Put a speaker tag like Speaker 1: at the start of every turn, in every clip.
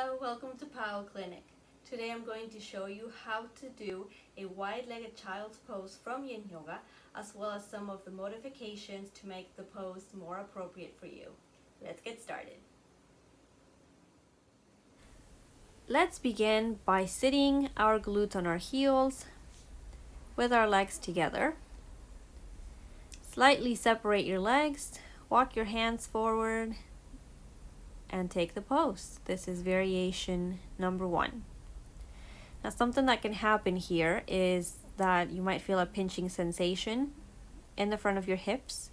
Speaker 1: Hello, welcome to Powell Clinic. Today I'm going to show you how to do a wide-legged child's pose from Yin Yoga, as well as some of the modifications to make the pose more appropriate for you. Let's get started. Let's begin by sitting our glutes on our heels with our legs together. Slightly separate your legs, walk your hands forward, and take the pose. This is variation number 1. Now, something that can happen here is that you might feel a pinching sensation in the front of your hips.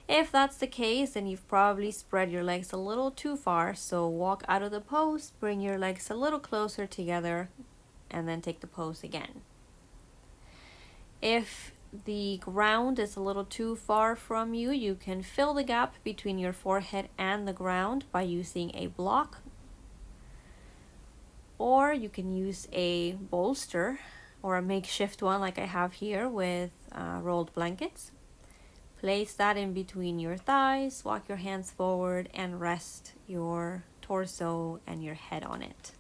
Speaker 1: If that's the case, then you've probably spread your legs a little too far, so walk out of the pose, bring your legs a little closer together, and then take the pose again. If the ground is a little too far from you, you can fill the gap between your forehead and the ground by using a block, or you can use a bolster or a makeshift one like I have here with rolled blankets. Place that in between your thighs, walk your hands forward, and rest your torso and your head on it.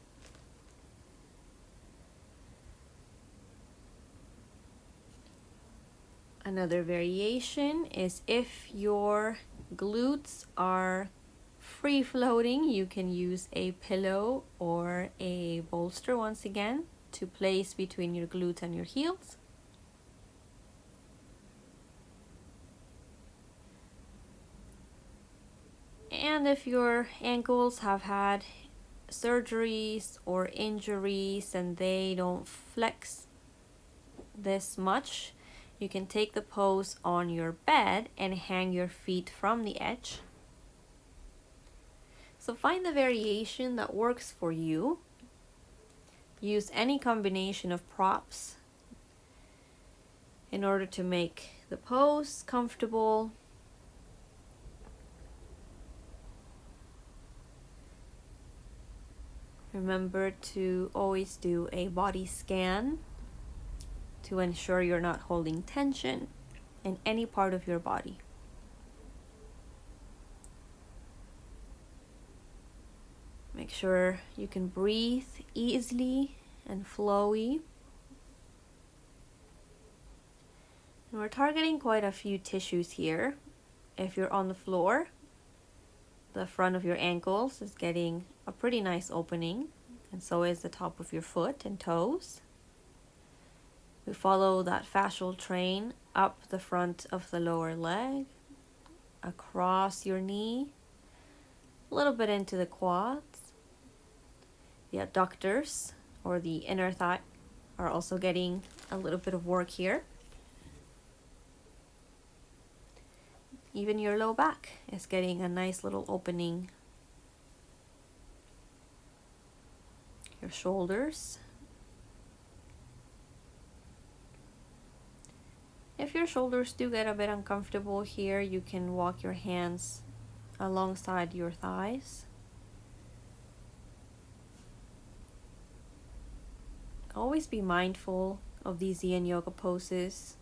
Speaker 1: Another variation is if your glutes are free floating, you can use a pillow or a bolster once again to place between your glutes and your heels. And if your ankles have had surgeries or injuries and they don't flex this much, you can take the pose on your bed and hang your feet from the edge. So find the variation that works for you. Use any combination of props in order to make the pose comfortable. Remember to always do a body scan to ensure you're not holding tension in any part of your body. Make sure you can breathe easily and flowy. And we're targeting quite a few tissues here. If you're on the floor, the front of your ankles is getting a pretty nice opening, and so is the top of your foot and toes. We follow that fascial train up the front of the lower leg, across your knee, a little bit into the quads. The adductors, or the inner thigh, are also getting a little bit of work here. Even your low back is getting a nice little opening. Your shoulders. If your shoulders do get a bit uncomfortable here, you can walk your hands alongside your thighs. Always be mindful of these Yin Yoga poses.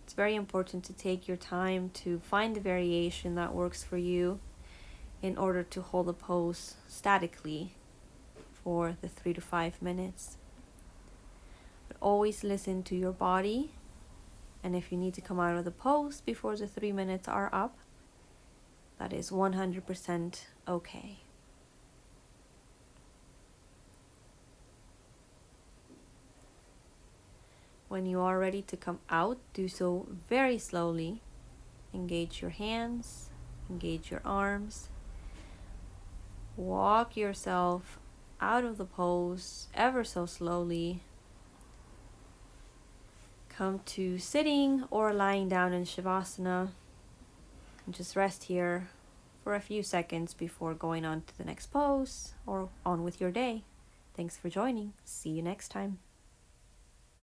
Speaker 1: It's very important to take your time to find the variation that works for you in order to hold the pose statically for the 3 to 5 minutes. But always listen to your body. And if you need to come out of the pose before the 3 minutes are up, that is 100% okay. When you are ready to come out, do so very slowly. Engage your hands, engage your arms. Walk yourself out of the pose ever so slowly. Come to sitting or lying down in Shavasana and just rest here for a few seconds before going on to the next pose or on with your day. Thanks for joining. See you next time.